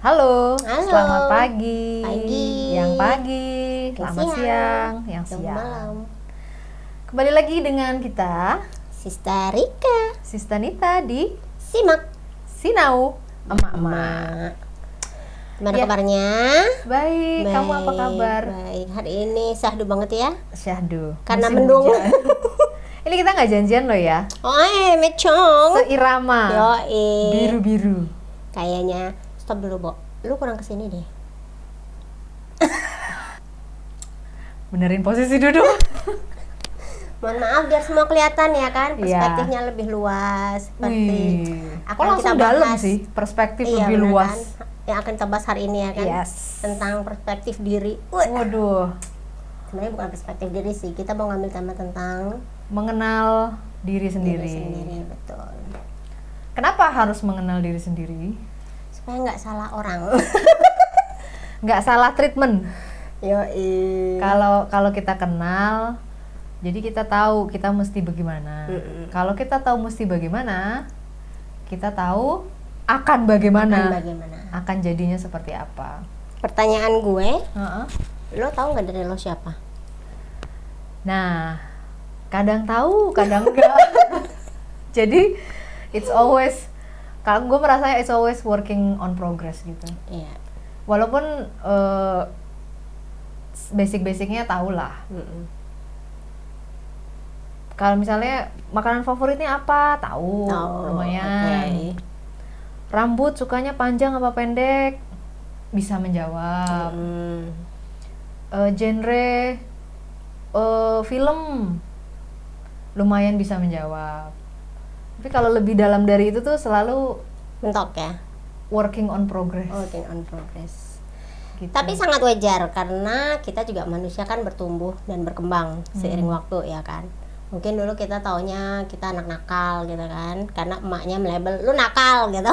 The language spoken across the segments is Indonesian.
Halo, Halo. selamat pagi. Pagi. Yang pagi, Yang selamat siang. siang, yang Yang siang. malam. Kembali lagi dengan kita, Sister Rika. Sistanita di Simak. Sinau Emak-emak. Mak. Gimana Ya. kabarnya? Baik, kamu apa kabar? Baik. Hari ini syahdu banget ya. Syahdu. Karena musim mendung. hujan. Ini kita nggak janjian loh ya. Oh, mecong. Seirama. Yoi. Biru-biru. Kayaknya stop dulu, Bo. Lu kurang kesini deh. Benerin posisi duduk. Mohon maaf biar semua kelihatan ya kan. Iya. Perspektifnya lebih luas seperti Wih, akan kok langsung kita dalam bahas. sih, perspektif Iya, lebih bener luas. kan? Yang akan kita bahas hari ini ya kan. Yes. Tentang perspektif diri. Wih. Waduh, Sebenarnya bukan perspektif diri sih, kita mau ngambil tema tentang mengenal diri diri sendiri. sendiri, betul. Kenapa harus mengenal diri sendiri? Supaya nggak salah orang. Nggak salah treatment. Yoi. Kalau kita kenal, jadi kita tahu kita mesti bagaimana. Kalau kita tahu mesti bagaimana, kita tahu akan bagaimana. Akan bagaimana? Akan jadinya seperti apa. Pertanyaan gue, Heeh. lo tahu nggak dari lo siapa? Nah, kadang tahu, kadang enggak. Jadi it's always, kalau gue merasa it's always working on progress gitu. Iya. Walaupun basic-basicnya tahu lah. Kalau misalnya makanan favoritnya apa, tahu, lumayan. Oke. Rambut sukanya panjang apa pendek, bisa menjawab. Genre film, lumayan bisa menjawab. Tapi kalau lebih dalam dari itu tuh selalu Mentok ya. working on progress. Working on progress. Gitu. Tapi sangat wajar karena kita juga manusia kan bertumbuh dan berkembang seiring waktu ya kan. Mungkin dulu kita taunya kita anak nakal gitu kan, karena emaknya melabel lu nakal gitu.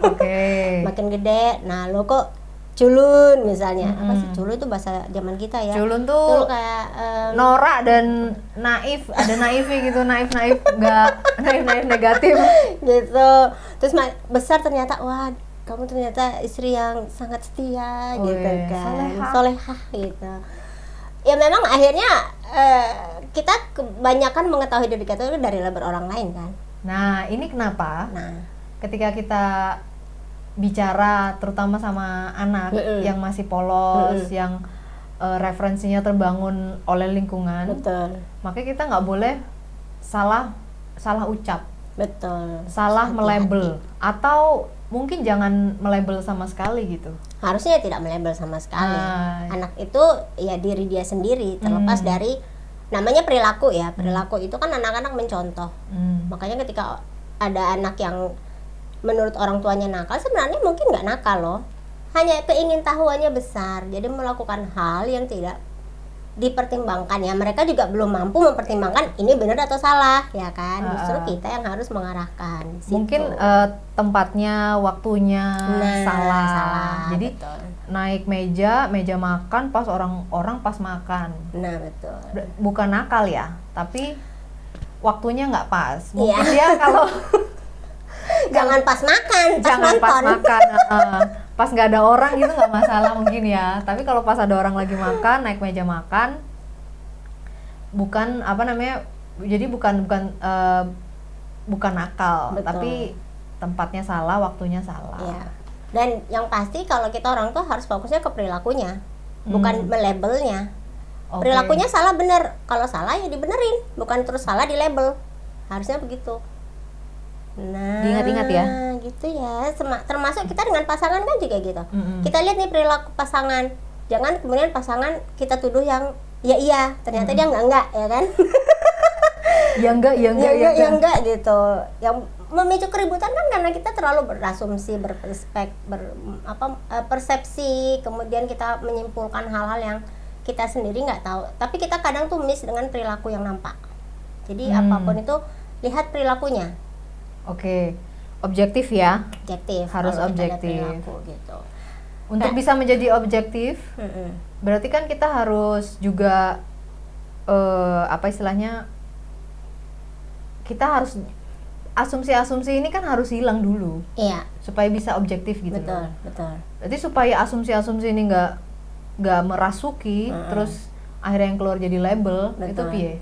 Oke. Makin gede, nah lu kok culun misalnya. Apa sih culun itu bahasa zaman kita ya? Culun Itu tuh kayak norak dan naif, ada naifnya gitu, naif nggak naif negatif. gitu. Terus besar ternyata wah kamu ternyata istri yang sangat setia Oh, gitu iya. kan, Solehah. solehah gitu. Ya memang akhirnya kita kebanyakan mengetahui diri kita itu dari label orang lain kan. Nah, ini kenapa Nah, ketika kita bicara terutama sama anak yang masih polos, yang referensinya terbangun oleh lingkungan, betul, makanya kita nggak boleh salah ucap, betul. salah Hati-hati. melabel, atau mungkin jangan melabel sama sekali gitu. Harusnya tidak melabel sama sekali. Ah. Anak itu ya diri dia sendiri, terlepas dari namanya perilaku ya. Perilaku itu kan anak-anak mencontoh. Makanya ketika ada anak yang menurut orang tuanya nakal, sebenarnya mungkin nggak nakal loh. Hanya keingintahuannya besar. Jadi melakukan hal yang tidak dipertimbangkan ya. Mereka juga belum mampu mempertimbangkan ini benar atau salah ya kan. Justru kita yang harus mengarahkan. Situ. Mungkin tempatnya, waktunya salah. Jadi betul. naik meja makan pas orang pas makan. Nah betul. Bukan nakal ya, tapi waktunya nggak pas. Iya. Mungkin dia kalau Jangan pas makan, jangan nonton. pas makan, pas nggak ada orang gitu nggak masalah mungkin ya. Tapi kalau pas ada orang lagi makan, naik meja makan, bukan apa namanya, jadi bukan nakal, Betul. tapi tempatnya salah, waktunya salah. Iya. Dan yang pasti kalau kita orang tuh harus fokusnya ke perilakunya, bukan melabelnya. Oke. Perilakunya salah bener, kalau salah ya dibenerin, bukan terus salah di label. Harusnya begitu. Nah, Diingat-ingat ya. Gitu ya. Termasuk kita dengan pasangan kan juga gitu. Kita lihat nih perilaku pasangan. Jangan kemudian pasangan kita tuduh yang ya iya, ternyata dia enggak ya kan? Ya enggak ya enggak gitu. Yang memicu keributan kan karena kita terlalu berasumsi, persepsi, kemudian kita menyimpulkan hal-hal yang kita sendiri nggak tahu. Tapi kita kadang tuh miss dengan perilaku yang nampak. Jadi apapun itu lihat perilakunya. Oke, objektif ya. Objektif. Harus kalau kita lihat objektif. perilaku gitu. Untuk bisa menjadi objektif, berarti kan kita harus juga apa istilahnya, kita harus asumsi-asumsi ini kan harus hilang dulu Iya, supaya bisa objektif gitu betul, loh. betul. Berarti supaya asumsi-asumsi ini nggak merasuki, terus akhirnya yang keluar jadi label, itu Betul. piye?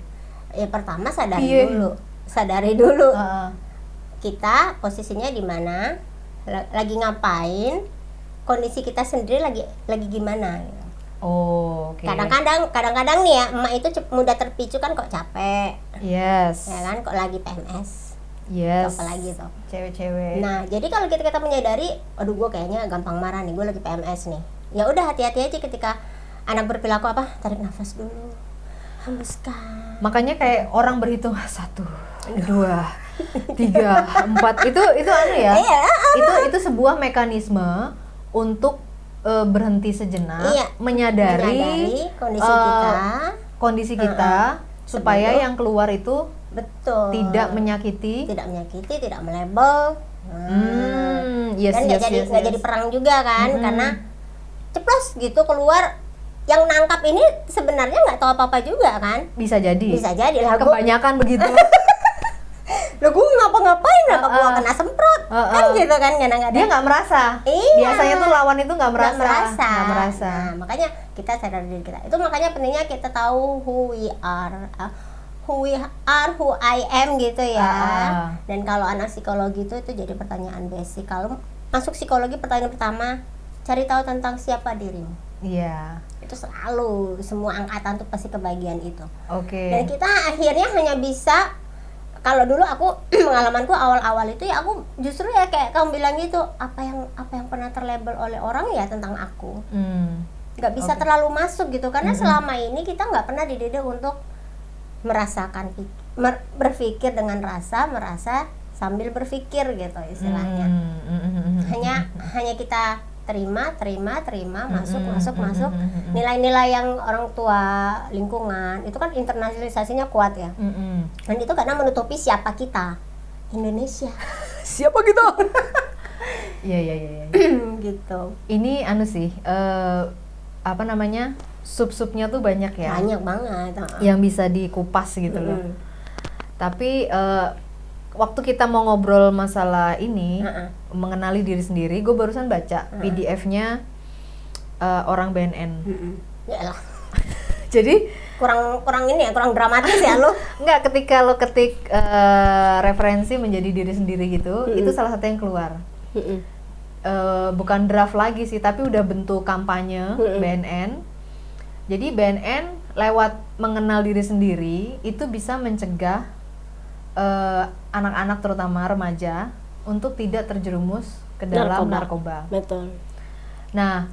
Ya pertama sadari Piye? dulu. Sadari dulu. Heeh. Kita posisinya di mana? Lagi ngapain? Kondisi kita sendiri lagi gimana gitu. Oh, oke. Kadang-kadang nih ya, emak itu mudah terpicu kan kok capek. Yes. Ya kan, kok lagi PMS. Yes. Apalagi tuh. Cewek-cewek. Nah, jadi kalau kita menyadari, aduh gue kayaknya gampang marah nih, gue lagi PMS nih. Ya udah hati-hati aja ketika anak berperilaku apa, tarik nafas dulu, hembuskan. Makanya kayak orang berhitung 1, 2, 3, 4 itu anu ya. Iya. Itu sebuah mekanisme untuk berhenti sejenak, Iya. menyadari kondisi kita supaya Sebelum- yang keluar itu Betul. tidak menyakiti. Tidak menyakiti, tidak melebel. Yes, Dan nggak jadi perang juga kan, karena ceplos gitu keluar, yang nangkap ini sebenarnya nggak tahu apa-apa juga kan. Bisa jadi. Bisa jadi lah, gua Kebanyakan begitu. ngapa-ngapain, kenapa gua kena semprot, kan gitu kan, kadang-kadang Dia nggak merasa. Iya. Biasanya tuh lawan itu nggak merasa. Nggak merasa. Nah, Nah, makanya kita sadar diri kita. Itu makanya pentingnya kita tahu who we are, who I am gitu ya. Dan kalau anak psikologi itu jadi pertanyaan basic. Kalau masuk psikologi, pertanyaan pertama, cari tahu tentang siapa dirimu. Iya. Itu selalu semua angkatan tuh pasti kebagian itu. Oke. Dan kita akhirnya hanya bisa, kalau dulu aku pengalamanku awal-awal itu ya aku justru ya kayak kamu bilang gitu, apa yang pernah terlabel oleh orang ya tentang aku. Nggak bisa terlalu masuk gitu, karena selama ini kita nggak pernah dididik untuk merasakan, berpikir dengan rasa, merasa sambil berpikir gitu istilahnya. Hanya kita terima, masuk. Nilai-nilai yang orang tua, lingkungan itu kan internalisasinya kuat ya. Dan itu karena menutupi siapa kita, Indonesia. Siapa kita? Iya. Gitu. Ini anu sih, apa namanya, sub-subnya tuh banyak ya. Banyak banget. Yang bisa dikupas gitu loh. Tapi waktu kita mau ngobrol masalah ini, mengenali diri sendiri, gue barusan baca PDF-nya orang BNN. Yaelah. Jadi kurang ini ya, kurang dramatis ya lu. enggak, ketika lo ketik referensi menjadi diri sendiri gitu, itu salah satu yang keluar. Bukan draft lagi sih, tapi udah bentuk kampanye BNN. Jadi BNN lewat mengenal diri sendiri itu bisa mencegah anak-anak terutama remaja untuk tidak terjerumus ke dalam narkoba. Betul. Nah,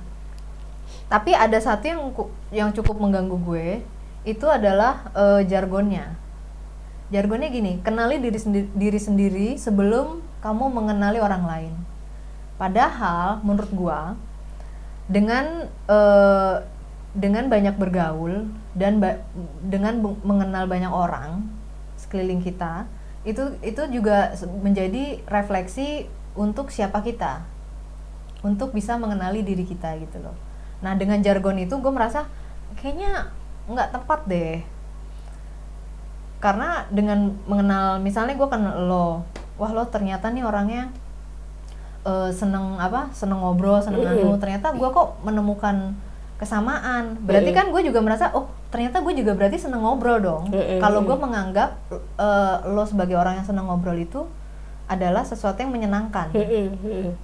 tapi ada satu yang cukup mengganggu gue, itu adalah jargonnya. Jargonnya gini, kenali diri sendiri sebelum kamu mengenali orang lain. Padahal menurut gue, dengan banyak bergaul dan dengan mengenal banyak orang sekeliling kita, itu juga menjadi refleksi untuk siapa kita, untuk bisa mengenali diri kita gitu loh. Nah, dengan jargon itu gue merasa kayaknya nggak tepat deh, karena dengan mengenal, misalnya gue kenal lo, wah lo ternyata nih orangnya seneng ngobrol, seneng anu, ternyata gue kok menemukan kesamaan, berarti kan gue juga merasa, oh ternyata gue juga berarti seneng ngobrol dong. Kalau gue menganggap lo sebagai orang yang seneng ngobrol itu adalah sesuatu yang menyenangkan,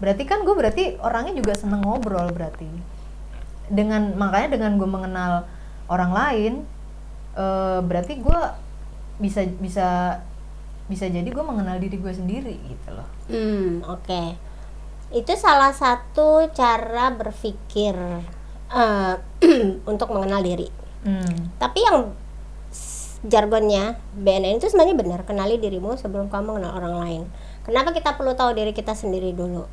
berarti kan gue berarti orangnya juga seneng ngobrol berarti. Makanya dengan gue mengenal orang lain, berarti gue bisa jadi gue mengenal diri gue sendiri gitu loh. Oke. Itu salah satu cara berpikir untuk mengenal diri. Tapi yang jargonnya BNN itu sebenarnya benar, kenali dirimu sebelum kamu mengenal orang lain. Kenapa kita perlu tahu diri kita sendiri dulu?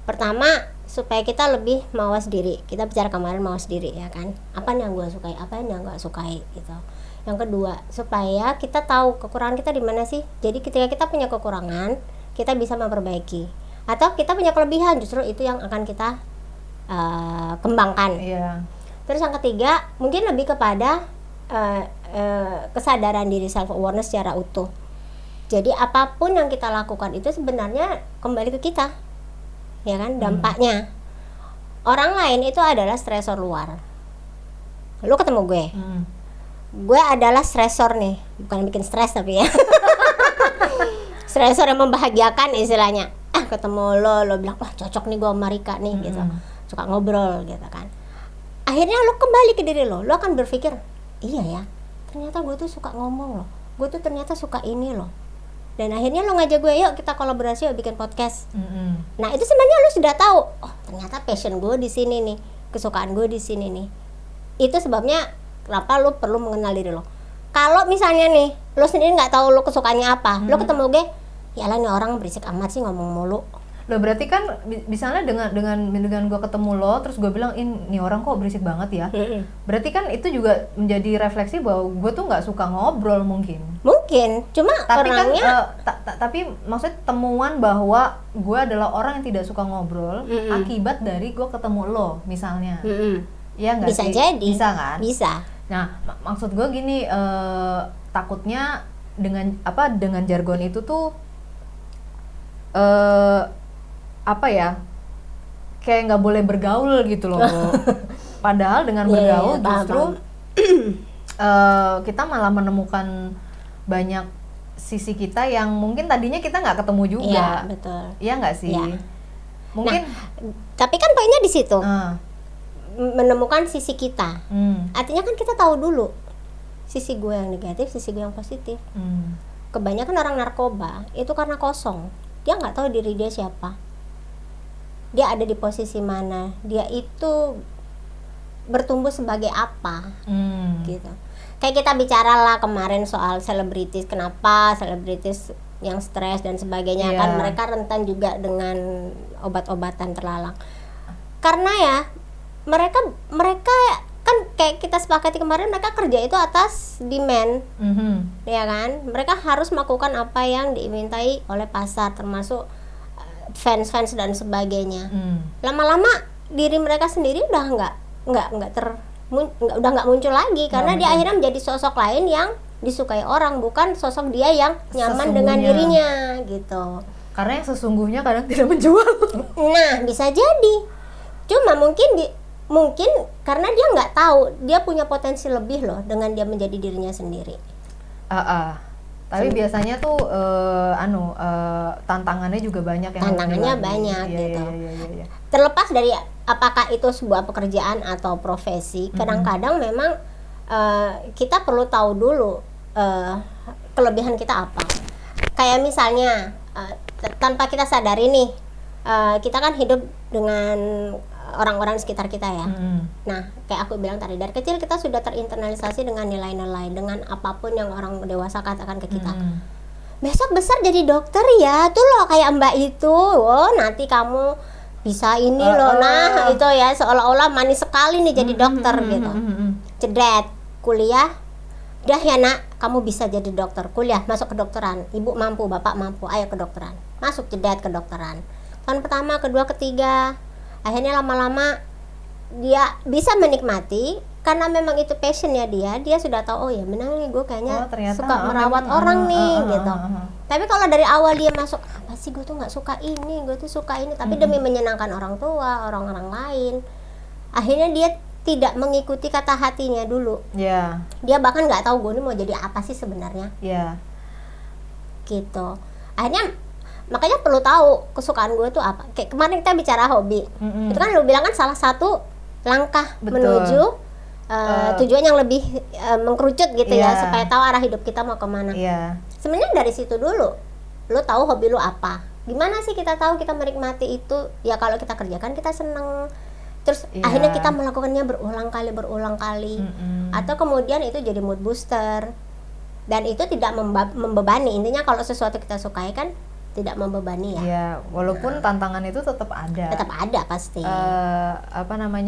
Pertama, supaya kita lebih mawas diri. Kita bicara kemarin mawas diri ya kan, apa yang gue sukai, apa yang gak sukai gitu. Yang kedua, supaya kita tahu kekurangan kita di mana sih. Jadi ketika kita punya kekurangan, kita bisa memperbaiki. Atau kita punya kelebihan, justru itu yang akan kita kembangkan. Terus yang ketiga, mungkin lebih kepada kesadaran diri, self awareness secara utuh. Jadi apapun yang kita lakukan itu sebenarnya kembali ke kita, ya kan, dampaknya. Orang lain itu adalah stresor luar. Lu ketemu gue adalah stresor nih, bukan bikin stres tapi ya. Stresor yang membahagiakan istilahnya. Ketemu lo bilang wah cocok nih gue sama Rika nih gitu, suka ngobrol gitu kan. Akhirnya lo kembali ke diri lo akan berpikir iya ya, ternyata gue tuh suka ngomong loh, gue tuh ternyata suka ini loh. Dan akhirnya lo ngajak gue, yuk kita kolaborasi, yuk bikin podcast. Nah itu sebenarnya lo sudah tahu, oh ternyata passion gue di sini nih, kesukaan gue di sini nih. Itu sebabnya kenapa lo perlu mengenal diri lo. Kalau misalnya nih lo sendiri nggak tahu lo kesukaannya apa, lo ketemu gue, yalah nih orang berisik amat sih ngomong mulu. Lo berarti kan misalnya dengan gue ketemu lo, terus gue bilang ini orang kok berisik banget ya. Berarti kan itu juga menjadi refleksi bahwa gue tuh nggak suka ngobrol mungkin. Cuma tapi orangnya tapi maksudnya temuan bahwa gue adalah orang yang tidak suka ngobrol akibat dari gue ketemu lo misalnya. Ya nggak bisa sih? Jadi bisa kan? Bisa. Nah maksud gue gini, takutnya dengan jargon itu tuh apa ya, kayak nggak boleh bergaul gitu loh. Padahal dengan bergaul justru kita malah menemukan banyak sisi kita yang mungkin tadinya kita nggak ketemu juga. Iya betul. Iya nggak sih? Ya. Mungkin. Nah, tapi kan poinnya di situ. Menemukan sisi kita. Artinya kan kita tahu dulu sisi gue yang negatif, sisi gue yang positif. Kebanyakan orang narkoba itu karena kosong. Dia nggak tahu diri dia siapa. Dia ada di posisi mana, dia itu bertumbuh sebagai apa, gitu. Kayak kita bicara lah kemarin soal selebritis, kenapa selebritis yang stres dan sebagainya, kan mereka rentan juga dengan obat-obatan terlarang. Karena ya mereka kan kayak kita sepakati kemarin, mereka kerja itu atas demand, ya kan. Mereka harus melakukan apa yang dimintai oleh pasar, termasuk fans dan sebagainya. Lama-lama diri mereka sendiri udah nggak muncul lagi, karena dia akhirnya menjadi sosok lain yang disukai orang, bukan sosok dia yang nyaman dengan dirinya gitu. Karena yang sesungguhnya kadang tidak menjual. Nah bisa jadi, cuma mungkin karena dia nggak tahu dia punya potensi lebih loh dengan dia menjadi dirinya sendiri. Tapi biasanya tuh tantangannya juga banyak yang tantangannya banyak gitu. Iya. Terlepas dari apakah itu sebuah pekerjaan atau profesi, kadang-kadang memang kita perlu tahu dulu kelebihan kita apa. Kayak misalnya tanpa kita sadari nih, kita kan hidup dengan orang-orang di sekitar kita ya. Nah, kayak aku bilang tadi, dari kecil kita sudah terinternalisasi dengan nilai-nilai, dengan apapun yang orang dewasa katakan ke kita. Besok besar jadi dokter ya, tuh loh kayak Mbak itu, oh nanti kamu bisa ini loh, nah itu ya, seolah-olah manis sekali nih jadi dokter gitu. Cedet, kuliah, dah ya nak, kamu bisa jadi dokter, kuliah, masuk kedokteran, ibu mampu, bapak mampu, ayo kedokteran, masuk cedet kedokteran. Tahun pertama, kedua, ketiga, akhirnya lama-lama dia bisa menikmati karena memang itu passionnya dia sudah tahu, oh ya benar nih gue kayaknya suka merawat orang nih gitu. Tapi kalau dari awal dia masuk, apa sih gue tuh nggak suka ini, gue tuh suka ini, tapi demi menyenangkan orang tua, orang-orang lain, akhirnya dia tidak mengikuti kata hatinya dulu. Dia bahkan nggak tahu gue ini mau jadi apa sih sebenarnya. Gitu. Akhirnya makanya perlu tahu kesukaan gue tuh apa. Kayak kemarin kita bicara hobi, itu kan lu bilang kan salah satu langkah menuju tujuan yang lebih mengkerucut gitu ya, supaya tahu arah hidup kita mau kemana. Sebenarnya dari situ dulu, lu tahu hobi lu apa. Gimana sih kita tahu kita menikmati itu? Ya kalau kita kerjakan kita seneng, terus akhirnya kita melakukannya berulang kali, atau kemudian itu jadi mood booster, dan itu tidak membebani. Intinya kalau sesuatu kita sukai kan tidak membebani ya. Iya, walaupun tantangan itu tetap ada. Tetap ada pasti.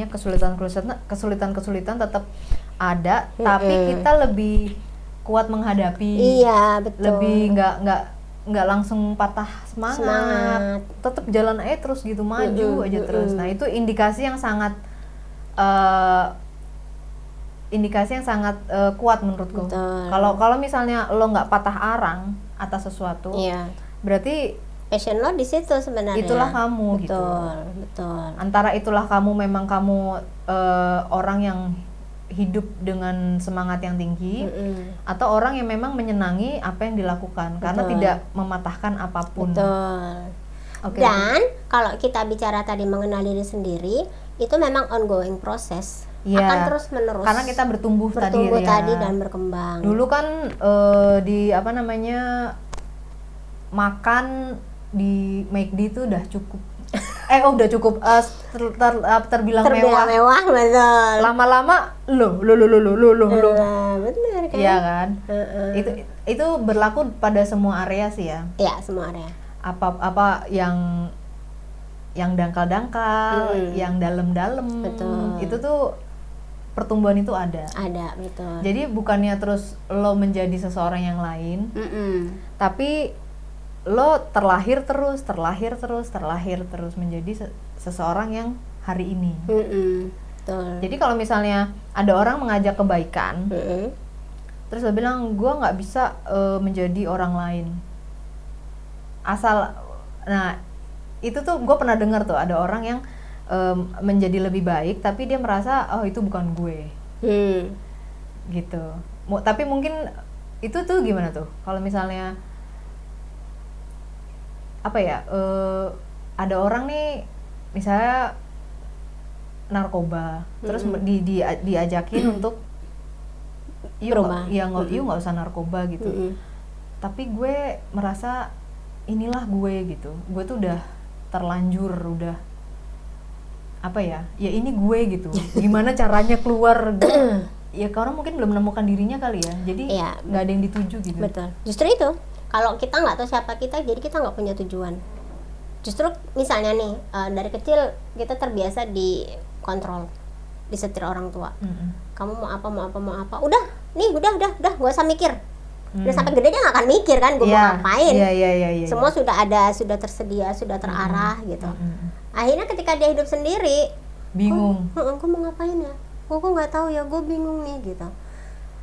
Kesulitan tetap ada, tapi kita lebih kuat menghadapi. Iya, betul. Lebih nggak langsung patah semangat. Tetap jalan aja terus gitu, maju aja terus. Nah, itu indikasi yang sangat kuat menurutku. Kalau misalnya lo nggak patah arang atas sesuatu, Iya. berarti Passion lo di situ sebenarnya. itulah kamu gitu. Betul. Antara itulah kamu, memang kamu orang yang hidup dengan semangat yang tinggi, atau orang yang memang menyenangi apa yang dilakukan karena tidak mematahkan apapun. Betul. Okay. Dan kalau kita bicara tadi mengenal diri sendiri, itu memang ongoing proses, akan terus menerus. Karena kita bertumbuh tadi dan berkembang. Dulu kan di apa namanya, makan di McD itu udah cukup. Udah cukup terbilang mewah. Betul. Lama-lama lo. Benar kan? Iya kan? Itu berlaku pada semua area sih ya. Iya, semua area. Apa yang dangkal-dangkal, yang dalam-dalam. Betul. Itu tuh pertumbuhan itu ada. Ada, betul. Jadi bukannya terus lo menjadi seseorang yang lain, tapi lo terlahir terus menjadi seseorang yang hari ini. Betul. Jadi kalau misalnya ada orang mengajak kebaikan, terus lo bilang gue nggak bisa menjadi orang lain, nah itu tuh gue pernah dengar tuh ada orang yang menjadi lebih baik tapi dia merasa itu bukan gue, gitu. Tapi mungkin itu tuh gimana tuh kalau misalnya apa ya, ada orang nih misalnya narkoba, terus diajakin untuk yuk nggak usah narkoba gitu, tapi gue merasa inilah gue gitu, gue tuh udah terlanjur, udah apa ya ini gue gitu, gimana caranya keluar ya karena mungkin belum menemukan dirinya kali ya, jadi nggak ada yang dituju gitu. Betul, justru itu. Kalau kita nggak tahu siapa kita, jadi kita nggak punya tujuan. Justru misalnya nih, dari kecil kita terbiasa dikontrol, disetir orang tua. Kamu mau apa, udah, gak usah mikir. Udah sampai gede dia nggak akan mikir kan, gue mau ngapain. Semua sudah ada, sudah tersedia, sudah terarah gitu. Akhirnya ketika dia hidup sendiri, bingung. Gue mau ngapain ya? Gue nggak tahu ya, gue bingung nih gitu.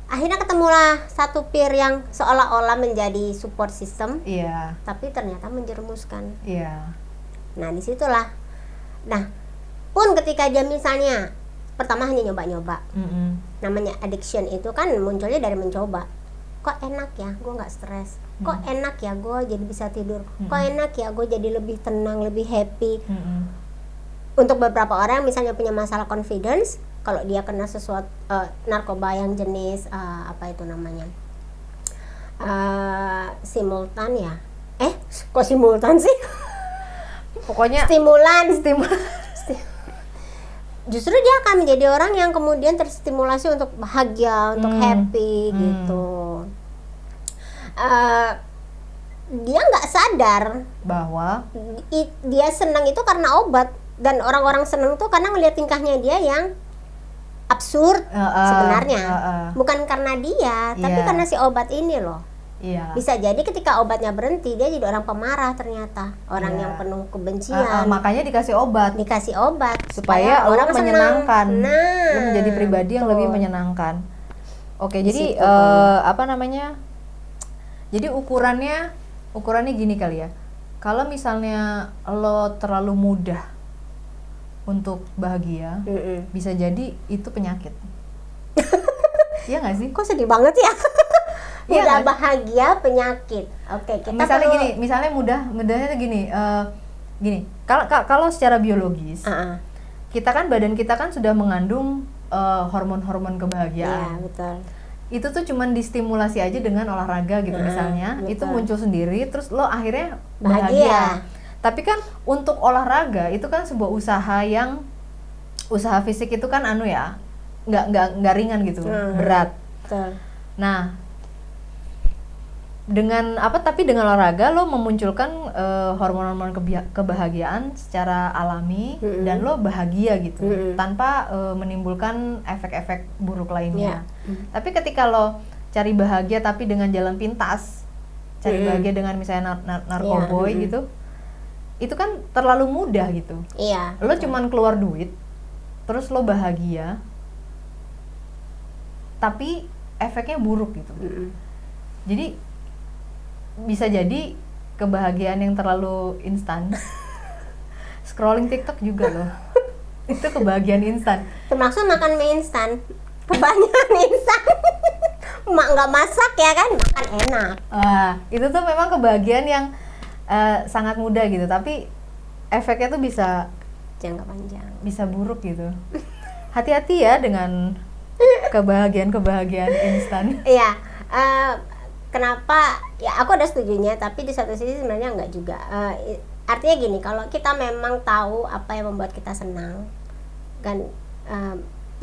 Akhirnya ketemulah satu peer yang seolah-olah menjadi support system, tapi ternyata menjerumuskan. Nah disitulah. Nah pun ketika dia misalnya pertama hanya nyoba-nyoba, namanya addiction itu kan munculnya dari mencoba. Kok enak ya, gue nggak stres. Kok enak ya, gue jadi bisa tidur. Kok enak ya, gue jadi lebih tenang, lebih happy. Untuk beberapa orang misalnya punya masalah confidence, kalau dia kena sesuatu narkoba yang jenis apa itu namanya, simultan ya, kok simultan sih? Pokoknya stimulan. Justru dia akan menjadi orang yang kemudian terstimulasi untuk bahagia, untuk happy gitu. Dia nggak sadar bahwa dia senang itu karena obat, dan orang-orang senang tuh karena ngelihat tingkahnya dia yang absurd sebenarnya, bukan karena dia, tapi karena si obat ini loh. Bisa jadi ketika obatnya berhenti, dia jadi orang pemarah ternyata, orang yang penuh kebencian. Makanya dikasih obat supaya orang menyenangkan, lo menjadi pribadi yang lebih menyenangkan. Oke, jadi apa namanya? Jadi ukurannya gini kali ya. Kalau misalnya lo terlalu mudah untuk bahagia, bisa jadi itu penyakit. Iya nggak sih? Kok sedih banget ya? Mudah bahagia penyakit. Oke, kita misalnya gini, mudahnya tuh gini, kalau secara biologis, kita kan badan kita kan sudah mengandung hormon-hormon kebahagiaan. Iya, betul. Itu tuh cuman distimulasi aja dengan olahraga gitu misalnya, betul. itu muncul sendiri, terus lo akhirnya bahagia. Tapi kan untuk olahraga itu kan sebuah usaha fisik itu kan nggak ringan gitu, berat. Betul. Nah, tapi dengan olahraga lo memunculkan hormon-hormon kebahagiaan secara alami, dan lo bahagia gitu, tanpa menimbulkan efek-efek buruk lainnya. Tapi ketika lo cari bahagia tapi dengan jalan pintas, cari bahagia dengan misalnya narkoboy gitu, itu kan terlalu mudah gitu. Lo cuman keluar duit, terus lo bahagia, tapi efeknya buruk gitu. Jadi bisa jadi kebahagiaan yang terlalu instan. Scrolling TikTok juga loh. Itu kebahagiaan instan. Termasuk makan mie instan. Kebanyakan instan. Mak nggak masak ya kan, makan enak. Itu tuh memang kebahagiaan yang sangat mudah gitu, tapi efeknya tuh bisa jangka panjang, bisa buruk gitu. Hati-hati ya dengan kebahagiaan instan. Iya, kenapa? Ya aku ada setujunya, tapi di satu sisi sebenarnya enggak juga. Artinya gini, kalau kita memang tahu apa yang membuat kita senang, kan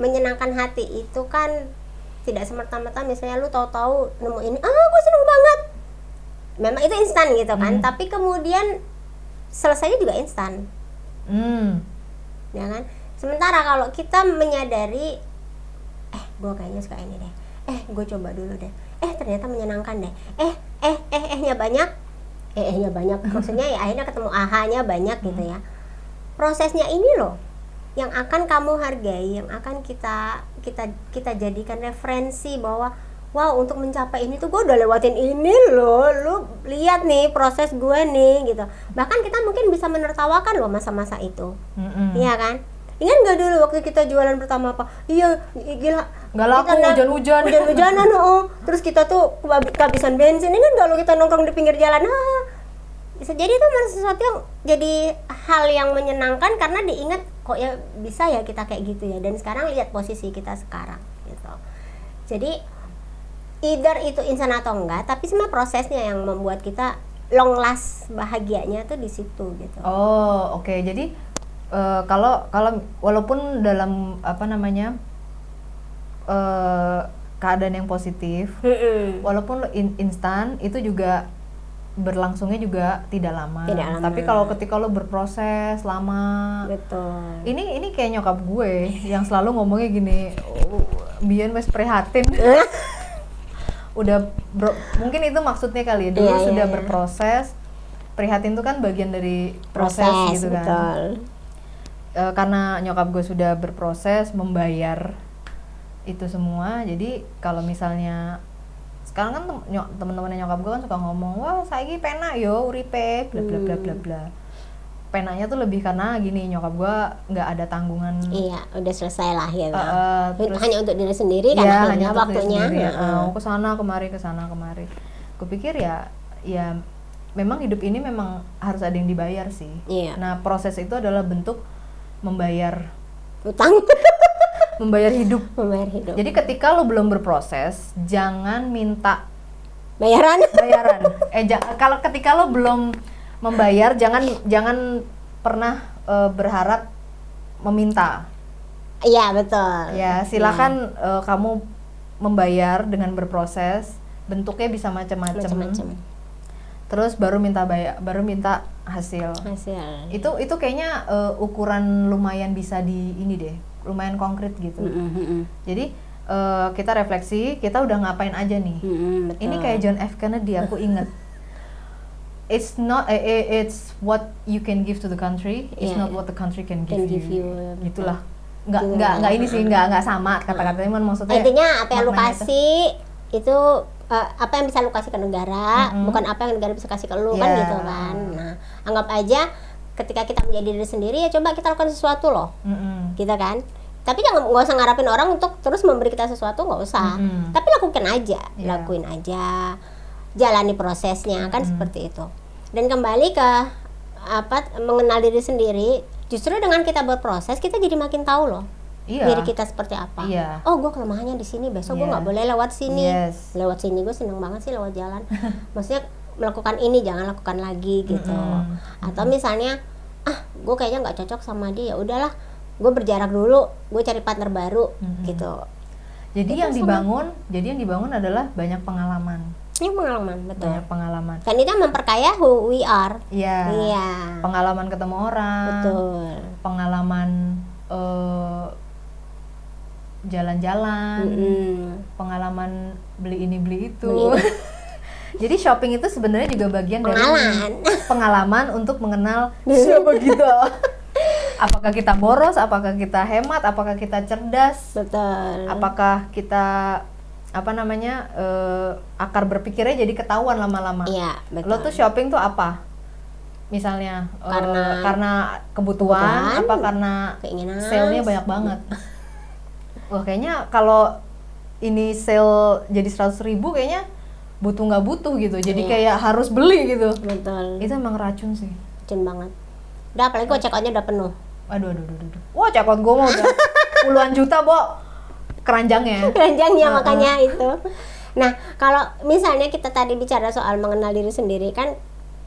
menyenangkan hati itu kan tidak semerta-merta misalnya lu tahu-tahu nemu ini, gue seneng banget. Memang itu instan gitu kan, tapi kemudian selesainya juga instan. Ya kan? Sementara kalau kita menyadari, gue kayaknya suka ini deh, gue coba dulu deh, ternyata menyenangkan deh, nya banyak, nya banyak, maksudnya ya akhirnya ketemu aha-nya banyak gitu ya. Prosesnya ini loh yang akan kamu hargai, yang akan kita jadikan referensi bahwa wow, untuk mencapai ini tuh gue udah lewatin ini loh, lu lihat nih proses gue nih gitu. Bahkan kita mungkin bisa menertawakan loh masa-masa itu, iya kan? Ingat nggak dulu waktu kita jualan pertama apa? Iya, gila. Nggak laku, hujan-hujanan, terus kita tuh kehabisan bensin. Ingat nggak lo kita nongkrong di pinggir jalan? Bisa jadi itu sesuatu yang jadi hal yang menyenangkan karena diingat kok ya bisa ya kita kayak gitu ya. Dan sekarang lihat posisi kita sekarang gitu. Jadi either itu instan atau enggak, tapi semua prosesnya yang membuat kita long last bahagianya tuh di situ gitu. Oh, oke. Jadi kalau walaupun dalam keadaan yang positif, walaupun instan itu juga berlangsungnya juga tidak lama. Tapi kalau ketika lo berproses lama, betul. Ini kayak nyokap gue yang selalu ngomongnya gini, biyen wes prihatin. Mungkin itu maksudnya kali ya, dulu sudah berproses. Prihatin itu kan bagian dari proses gitu kan. Betul. Karena nyokap gue sudah berproses membayar itu semua, jadi kalau misalnya sekarang kan teman-temannya nyokap gue kan suka ngomong, wah saiki penak yo uripe bla bla bla bla bla. Penaknya tuh lebih karena gini, nyokap gue nggak ada tanggungan. Iya, udah selesai lah ya. Terus, hanya untuk diri sendiri kan akhirnya waktunya. Kesana kemari. Kupikir ya memang hidup ini memang harus ada yang dibayar sih. Iya. Nah proses itu adalah bentuk membayar utang. membayar hidup. Jadi ketika lo belum berproses, jangan minta bayaran. Kalau ketika lo belum membayar, jangan pernah berharap meminta. Iya, betul. Ya, silakan kamu membayar dengan berproses. Bentuknya bisa macam-macam. Terus baru minta hasil. Itu kayaknya ukuran lumayan bisa lumayan konkret gitu. Jadi kita refleksi, kita udah ngapain aja nih. Ini kayak John F. Kennedy, aku inget. It's what you can give to the country. It's not what the country can give you. Gitulah. Nggak ini sih, nggak sama kata-katanya, maksudnya. Intinya apa yang lu kasih itu apa yang bisa lu kasih ke negara, bukan apa yang negara bisa kasih ke lu, kan gitu kan. Nah, anggap aja ketika kita menjadi diri sendiri, ya coba kita lakukan sesuatu loh, gitu kan. Tapi nggak usah ngarapin orang untuk terus memberi kita sesuatu, nggak usah. Tapi lakuin aja, jalani prosesnya, kan seperti itu. Dan kembali ke mengenal diri sendiri, justru dengan kita berproses kita jadi makin tahu loh diri kita seperti apa. Oh, gue kelemahannya di sini, besok gue nggak boleh lewat sini. Lewat sini gue seneng banget sih lewat jalan. Maksudnya melakukan ini jangan lakukan lagi gitu. Atau misalnya gue kayaknya nggak cocok sama dia, ya udahlah gue berjarak dulu, gue cari partner baru gitu. Jadi yang dibangun adalah banyak pengalaman. Betul. Banyak pengalaman. Dan itu memperkaya who we are. Iya. Pengalaman ketemu orang. Betul. Pengalaman jalan-jalan, pengalaman beli ini beli itu. Jadi shopping itu sebenarnya juga bagian dari pengalaman untuk mengenal siapa kita. Apakah kita boros, apakah kita hemat, apakah kita cerdas, betul. Apakah kita apa namanya akar berpikirnya jadi ketahuan lama-lama. Iya, betul. Lo tuh shopping tuh apa? Misalnya karena kebutuhan, apa karena keinginan, sale-nya banyak banget. Wah kayaknya kalau ini sale jadi 100.000 kayaknya butuh nggak butuh gitu. Jadi kayak harus beli gitu. Betul. Itu emang racun sih. Racun banget. Udah apalagi kok checkout-nya udah penuh. Aduh. Wah checkout gue mah udah puluhan juta, Bo. Keranjangnya Makanya itu. Nah, kalau misalnya kita tadi bicara soal mengenal diri sendiri kan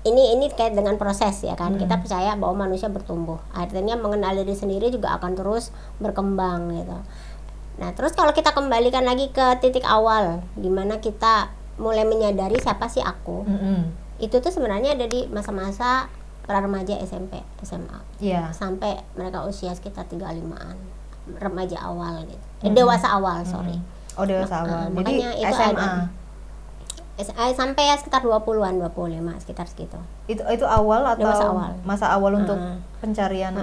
ini kait dengan proses ya kan. Kita percaya bahwa manusia bertumbuh. Artinya mengenal diri sendiri juga akan terus berkembang gitu. Nah, terus kalau kita kembalikan lagi ke titik awal di mana kita mulai menyadari siapa sih aku. Itu tuh sebenarnya ada di masa-masa pra-remaja SMP, SMA. Iya. Sampai mereka usia sekitar 35-an. Remaja awal gitu. Dewasa awal, sorry. Oh, dewasa awal. Jadi makanya itu SMA. Sampai ya sekitar 20-an, 25 sekitar segitu. Itu awal atau Dewasa awal. Masa awal untuk pencarian.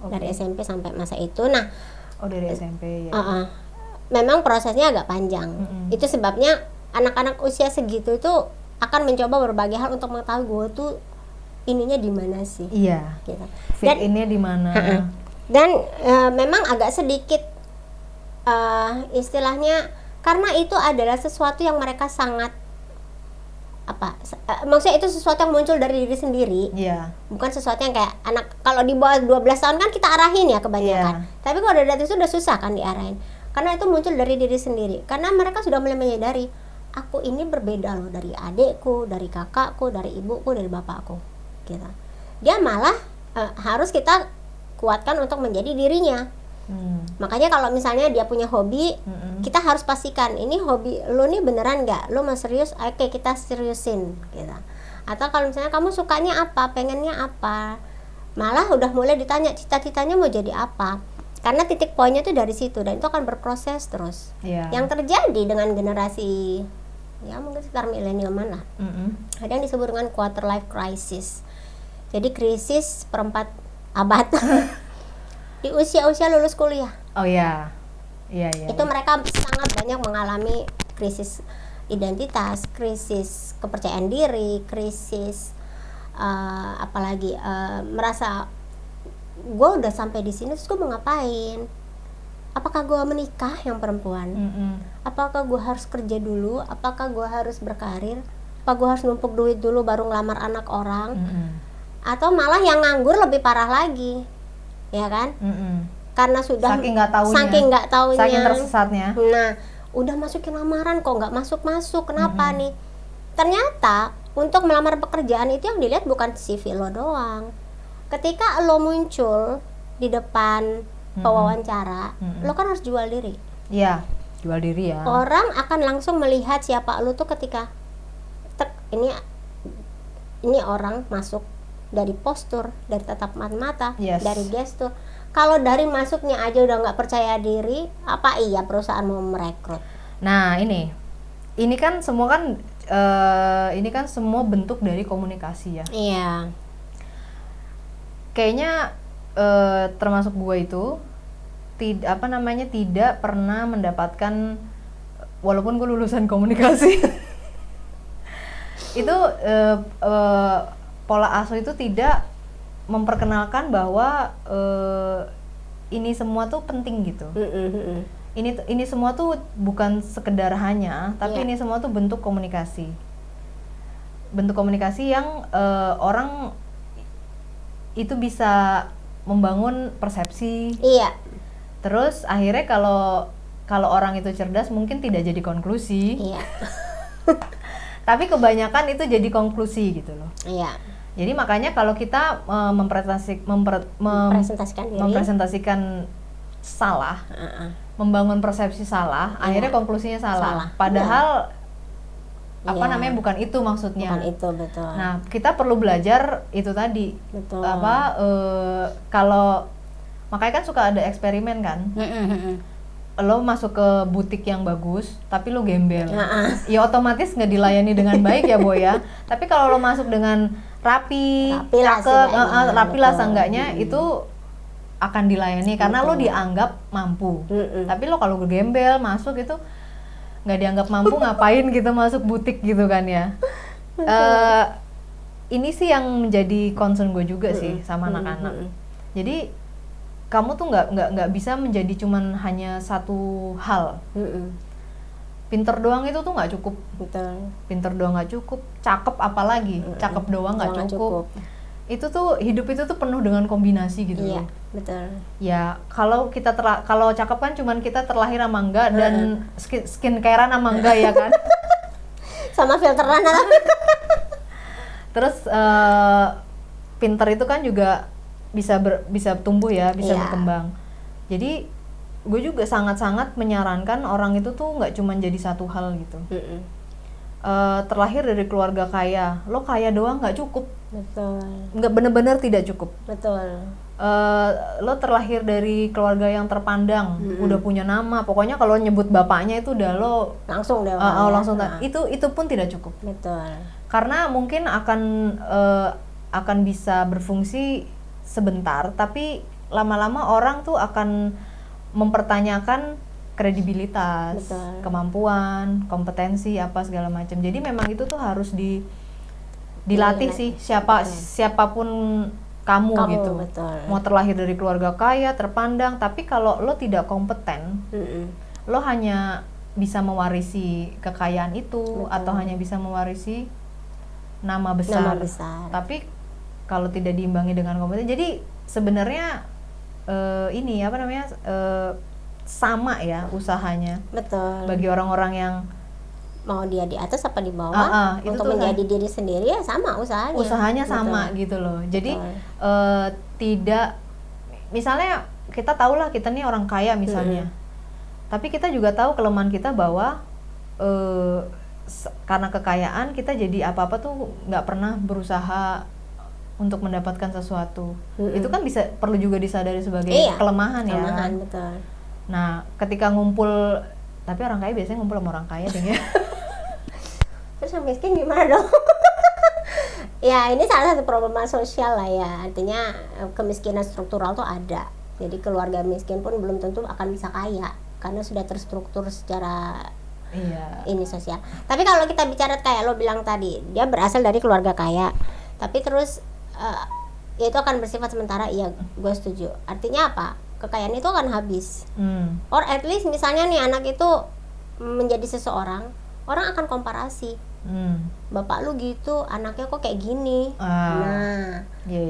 Dari SMP sampai masa itu. Nah, dari SMP ya. Memang prosesnya agak panjang. Itu sebabnya anak-anak usia segitu itu akan mencoba berbagai hal untuk mengetahui gue tuh ininya di mana sih. Iya. Gitu. Fit ini di mana. Dan memang agak sedikit istilahnya karena itu adalah sesuatu yang mereka sangat maksudnya itu sesuatu yang muncul dari diri sendiri. Iya. Bukan sesuatu yang kayak anak kalau di bawah 12 tahun kan kita arahin ya kebanyakan. Tapi kalau dari atas itu udah susah kan diarahin. Karena itu muncul dari diri sendiri. Karena mereka sudah mulai menyadari aku ini berbeda loh dari adekku, dari kakakku, dari ibuku, dari bapakku. Gitu. Dia malah harus kita kuatkan untuk menjadi dirinya. Makanya kalau misalnya dia punya hobi, kita harus pastikan ini hobi lo nih beneran nggak, lo mau serius, oke kita seriusin gitu. Atau kalau misalnya kamu sukanya apa, pengennya apa, malah udah mulai ditanya cita-citanya mau jadi apa, karena titik poinnya tuh dari situ dan itu akan berproses terus. Yang terjadi dengan generasi ya mungkin sekitar milenial mana, ada yang disebut dengan quarter life crisis. Jadi krisis perempat abad di usia-usia lulus kuliah. Oh iya. Itu mereka sangat banyak mengalami krisis identitas, krisis kepercayaan diri, krisis apalagi merasa gue udah sampai di sini terus gue mau ngapain? Apakah gue menikah yang perempuan? Apakah gue harus kerja dulu? Apakah gue harus berkarir? Apa gue harus numpuk duit dulu baru ngelamar anak orang? Atau malah yang nganggur lebih parah lagi, ya kan? Karena sudah saking nggak taunya, saking tersesatnya. Nah, udah masukin lamaran kok nggak masuk, kenapa nih? Ternyata untuk melamar pekerjaan itu yang dilihat bukan CV lo doang. Ketika lo muncul di depan pewawancara, lo kan harus jual diri. Iya, jual diri ya. Orang akan langsung melihat siapa lo tuh ketika ini orang masuk dari postur, dari tatap mata, dari gestur. Kalau dari masuknya aja udah nggak percaya diri, apa iya perusahaan mau merekrut? Nah ini kan semua kan ini kan semua bentuk dari komunikasi ya. Iya. Kayaknya termasuk gue itu tidak pernah mendapatkan, walaupun gue lulusan komunikasi itu pola asuh itu tidak memperkenalkan bahwa ini semua tuh penting gitu. Ini semua tuh bukan sekedar hanya, tapi ini semua tuh bentuk komunikasi. Bentuk komunikasi yang orang itu bisa membangun persepsi. Iya. Terus akhirnya kalau orang itu cerdas mungkin tidak jadi konklusi. Iya. Tapi kebanyakan itu jadi konklusi gitu loh. Iya. Jadi makanya kalau kita mempresentasikan salah, membangun persepsi salah, akhirnya konklusinya salah. Padahal bukan itu maksudnya. Bukan itu, betul. Nah, kita perlu belajar itu tadi. Betul. Kalau makanya kan suka ada eksperimen kan. Lo masuk ke butik yang bagus, tapi lo gembel. Ya otomatis nggak dilayani dengan baik ya, Boy ya. Tapi kalau lo masuk dengan rapi cakep, rapi lah seenggaknya itu akan dilayani. Betul. Karena lo dianggap mampu. Tapi lo kalau gembel masuk itu nggak dianggap mampu ngapain gitu masuk butik gitu kan ya. Ini sih yang menjadi concern gue juga sih sama anak-anak. Jadi kamu tuh nggak bisa menjadi cuman hanya satu hal. Pinter doang itu tuh nggak cukup. Betul. Pinter doang nggak cukup, cakep apalagi, cakep doang nggak cukup. Itu tuh hidup itu tuh penuh dengan kombinasi gitu. Iya, betul. Ya kalau kita kalau cakep kan cuman kita terlahir sama enggak dan skincarean sama enggak ya kan. Sama filteran atau Terus pinter itu kan juga bisa tumbuh ya, bisa berkembang. Jadi gue juga sangat-sangat menyarankan orang itu tuh nggak cuma jadi satu hal gitu. Terlahir dari keluarga kaya, lo kaya doang nggak cukup. Betul. Nggak bener-bener tidak cukup. Betul. Lo terlahir dari keluarga yang terpandang, udah punya nama, pokoknya kalau nyebut bapaknya itu udah lo langsung deh. Langsung. Itu pun tidak cukup. Betul. Karena mungkin akan bisa berfungsi sebentar, tapi lama-lama orang tuh akan mempertanyakan kredibilitas, betul, kemampuan, kompetensi apa segala macam. Jadi memang itu tuh harus dilatih sih siapapun kamu gitu. Betul. Mau terlahir dari keluarga kaya, terpandang, tapi kalau lo tidak kompeten, lo hanya bisa mewarisi kekayaan itu, betul, atau hanya bisa mewarisi nama besar. Tapi kalau tidak diimbangi dengan kompeten, jadi sebenarnya ini apa namanya sama ya usahanya. Betul. Bagi orang-orang yang mau dia di atas apa di bawah, untuk menjadi diri sendiri ya sama usahanya. Usahanya sama gitu loh. Jadi tidak, misalnya kita tahulah kita nih orang kaya misalnya, tapi kita juga tahu kelemahan kita bahwa karena kekayaan kita jadi apa-apa tuh nggak pernah berusaha untuk mendapatkan sesuatu. Itu kan perlu juga disadari sebagai kelemahan ya. Betul. Nah, ketika ngumpul, tapi orang kaya biasanya ngumpul sama orang kaya deh ya. Terus yang miskin gimana dong? Ya, ini salah satu problema sosial lah ya. Artinya kemiskinan struktural tuh ada. Jadi keluarga miskin pun belum tentu akan bisa kaya karena sudah terstruktur secara ini sosial. Tapi kalau kita bicara kayak lo bilang tadi, dia berasal dari keluarga kaya, tapi terus itu akan bersifat sementara. Iya, gue setuju. Artinya apa? Kekayaan itu akan habis. Or at least misalnya nih anak itu menjadi seseorang, orang akan komparasi. Bapak lu gitu, anaknya kok kayak gini.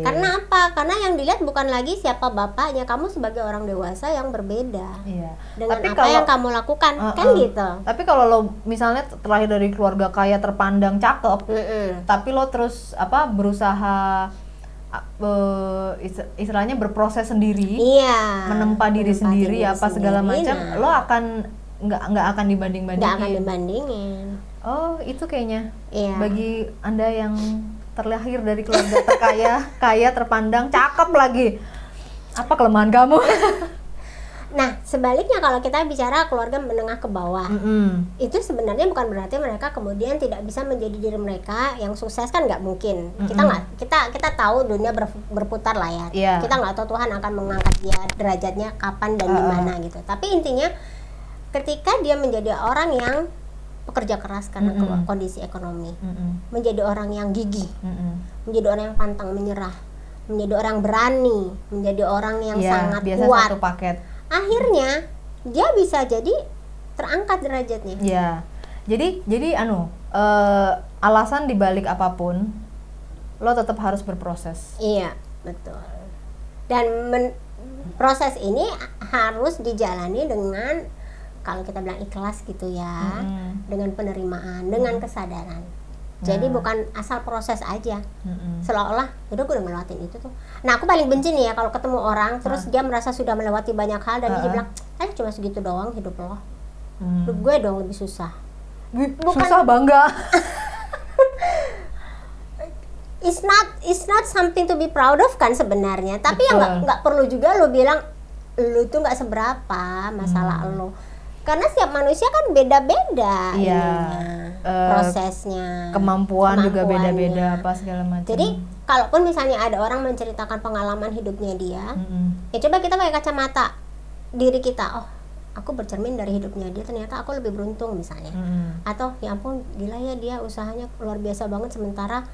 Karena apa? Karena yang dilihat bukan lagi siapa bapaknya, kamu sebagai orang dewasa yang berbeda dengan tapi apa yang kamu lakukan, kan gitu. Tapi kalau lo misalnya terlahir dari keluarga kaya terpandang cakep, tapi lo terus berusaha istilahnya berproses sendiri, menempa diri sendiri apa segala macam, lo akan nggak akan dibanding-bandingin. Oh, itu kayaknya bagi Anda yang terlahir dari keluarga kaya, terpandang, cakep lagi, apa kelemahan kamu? Nah, sebaliknya kalau kita bicara keluarga menengah ke bawah, itu sebenarnya bukan berarti mereka kemudian tidak bisa menjadi diri mereka yang sukses, kan nggak mungkin. Kita tahu dunia berputar lah ya. Kita nggak tahu Tuhan akan mengangkat dia derajatnya kapan dan di mana gitu. Tapi intinya ketika dia menjadi orang yang pekerja keras karena kondisi ekonomi, menjadi orang yang gigih, menjadi orang yang pantang menyerah, menjadi orang berani, menjadi orang yang sangat kuat. Satu paket. Akhirnya dia bisa jadi terangkat derajatnya. Iya. Jadi alasan dibalik apapun, lo tetap harus berproses. Iya, betul. Dan proses ini harus dijalani dengan, kalau kita bilang ikhlas gitu ya, dengan penerimaan, dengan kesadaran. Jadi bukan asal proses aja, seolah-olah udah gue udah melewatin itu tuh. Nah, aku paling benci nih ya kalau ketemu orang terus dia merasa sudah melewati banyak hal dan dia bilang, cuma segitu doang hidup lo. Hidup gue dong lebih susah. Susah bangga. It's not something to be proud of kan sebenarnya. Tapi ya nggak perlu juga lo bilang lo tuh nggak seberapa masalah lo. Karena setiap manusia kan beda-beda prosesnya, kemampuan juga beda-beda apa segala macam. Jadi kalaupun misalnya ada orang menceritakan pengalaman hidupnya dia, ya coba kita pakai kacamata diri kita. Oh, aku bercermin dari hidupnya dia, ternyata aku lebih beruntung misalnya. Atau ya ampun gila ya dia usahanya luar biasa banget, sementara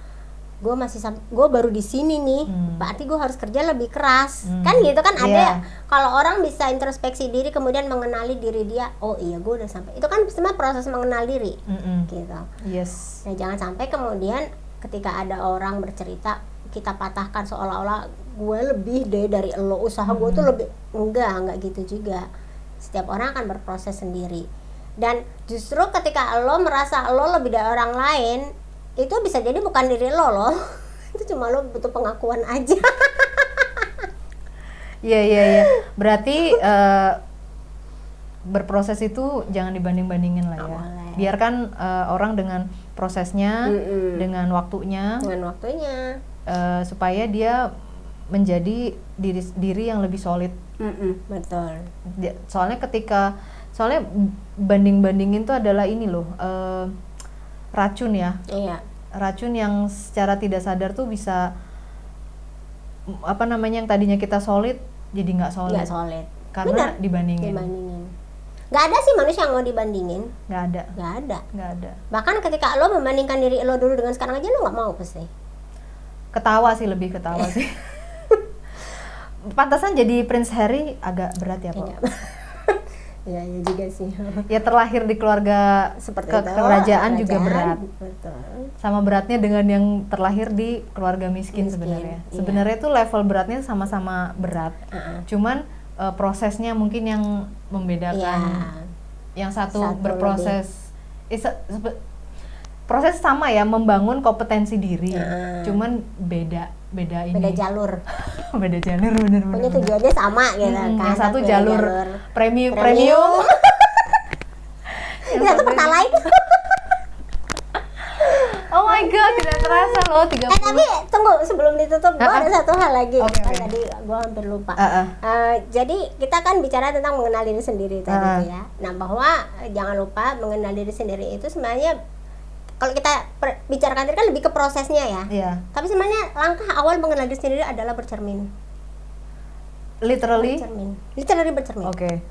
gue baru di sini nih, berarti gue harus kerja lebih keras. Kan gitu kan ada ya. Kalau orang bisa introspeksi diri kemudian mengenali diri dia, oh iya gue udah sampai. Itu kan sebenarnya proses mengenal diri. Gitu. Yes. Nah, jangan sampai kemudian ketika ada orang bercerita kita patahkan seolah-olah gue lebih deh dari lo, usaha gue tuh lebih. Enggak gitu juga. Setiap orang akan berproses sendiri. Dan justru ketika lo merasa lo lebih dari orang lain, itu bisa jadi bukan diri lo loh. Itu cuma lo butuh pengakuan aja. Iya. Berarti berproses itu jangan dibanding-bandingin lah ya. Biarkan orang dengan prosesnya, dengan waktunya. Supaya dia menjadi diri yang lebih solid. Betul. Soalnya banding-bandingin tuh adalah ini loh, racun ya. Iya. Racun yang secara tidak sadar tuh bisa yang tadinya kita solid jadi nggak solid. Nggak solid. Karena dibandingin. Nggak ada sih manusia yang mau dibandingin. Nggak ada. Bahkan ketika lo membandingkan diri lo dulu dengan sekarang aja lo nggak mau pasti. Lebih ketawa sih. Pantasan jadi Prince Harry agak berat ya kok. Iya juga sih. Ya terlahir di keluarga seperti kerajaan juga berat. Betul. Sama beratnya dengan yang terlahir di keluarga miskin sebenarnya. Iya. Sebenarnya itu level beratnya sama-sama berat. Cuman prosesnya mungkin yang membedakan. Yang satu berproses proses sama ya, membangun kompetensi diri. Cuman beda ini. Beda jalur. Beda jalur bener. Punya tujuannya sama gitu kan. Yang satu jalur premium. Yang satu Pertalite. Oh my god, tidak terasa loh 30. Tapi tunggu sebelum ditutup, gue ada satu hal lagi. Okay. Tadi gue hampir lupa. Jadi kita kan bicara tentang mengenal diri sendiri tadi ya. Nah, bahwa jangan lupa mengenal diri sendiri itu sebenarnya kalau kita bicarakan tadi kan lebih ke prosesnya ya. Iya. Tapi sebenarnya langkah awal mengenal diri sendiri adalah bercermin. Literally bercermin. Oke.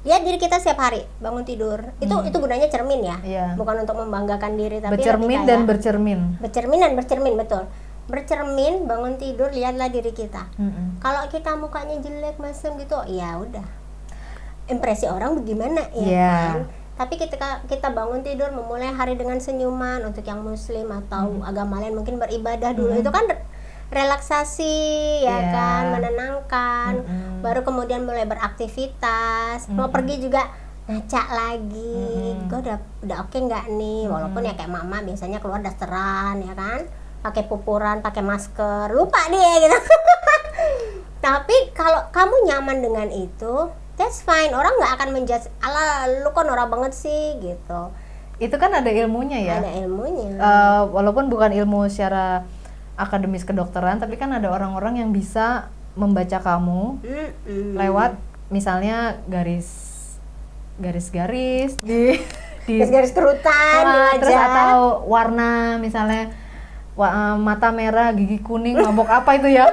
Lihat diri kita setiap hari, bangun tidur. Itu gunanya cermin ya. Iya. Bukan untuk membanggakan diri tapi bercermin dan bercermin. Bercermin, betul. Bercermin, bangun tidur, lihatlah diri kita. Kalau kita mukanya jelek, mesem gitu, ya udah. Impresi orang bagaimana ya kan? Tapi ketika kita bangun tidur memulai hari dengan senyuman, untuk yang muslim atau agama lain mungkin beribadah dulu, itu kan relaksasi ya kan, menenangkan. Baru kemudian mulai beraktivitas, mau pergi juga ngaca lagi. Gue udah oke nggak nih, walaupun ya kayak mama biasanya keluar dasteran ya kan, pakai pupuran, pakai masker, lupa dia gitu. Tapi kalau kamu nyaman dengan itu, that's fine. Orang nggak akan menjudge, ala lu kok norak banget sih gitu. Itu kan ada ilmunya ya. Ada ilmunya. Walaupun bukan ilmu secara akademis kedokteran, tapi kan ada orang-orang yang bisa membaca kamu lewat misalnya garis-garis di garis kerutan di wajah. Terus atau warna misalnya mata merah, gigi kuning, mabok apa itu ya?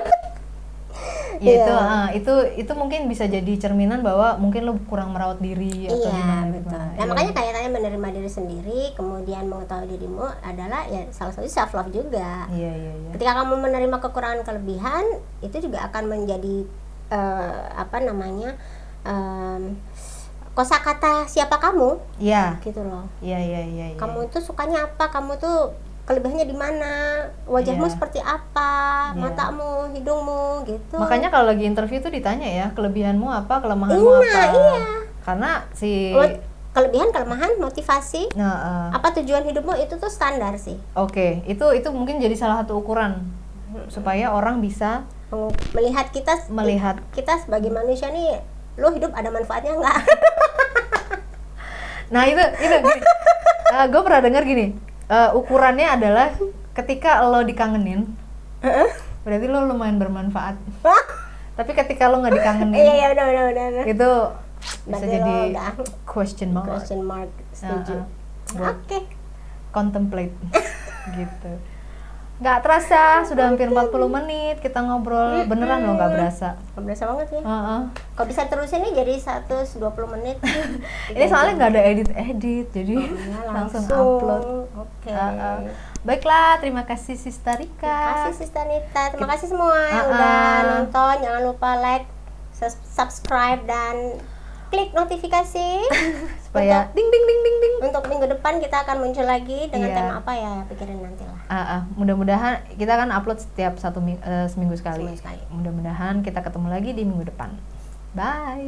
Itu mungkin bisa jadi cerminan bahwa mungkin lo kurang merawat diri atau gimana. Betul. Nah, makanya kaitannya menerima diri sendiri, kemudian mengetahui dirimu adalah ya salah satu self love juga. Iya. Ketika kamu menerima kekurangan kelebihan, itu juga akan menjadi kosakata siapa kamu. Iya. Gitu loh. Iya. Kamu tuh sukanya apa? Kamu tuh kelebihannya di mana, wajahmu seperti apa, matamu, hidungmu, gitu. Makanya kalau lagi interview tuh ditanya ya, kelebihanmu apa, kelemahanmu apa. Iya. Karena kelebihan, kelemahan, motivasi, apa tujuan hidupmu itu tuh standar sih. Oke, itu mungkin jadi salah satu ukuran supaya orang bisa melihat kita sebagai manusia nih, lo hidup ada manfaatnya nggak? Nah itu gue pernah dengar gini. Ukurannya adalah ketika lo dikangenin, berarti lo lumayan bermanfaat. Tapi ketika lo nggak dikangenin, udah. itu bisa berarti jadi question mark. Setuju. Oke. Contemplate, gitu. Nggak terasa, sudah hampir 40 menit kita ngobrol. Beneran loh, nggak berasa. Nggak berasa banget ya. Heeh. Kok bisa terusin nih jadi 120 menit? Ini soalnya nggak ada edit-edit, jadi Ya, langsung upload. Oke. Baiklah, terima kasih Sista Rika. Terima kasih Sister Nita. Terima kasih semua yang udah nonton. Jangan lupa like, subscribe, dan klik notifikasi Supaya ding ding ding ding ding. untuk minggu depan kita akan muncul lagi dengan Iya. tema apa ya, pikirin nanti lah. Mudah-mudahan kita kan upload setiap seminggu sekali. Seminggu sekali. Mudah-mudahan kita ketemu lagi di minggu depan. Bye.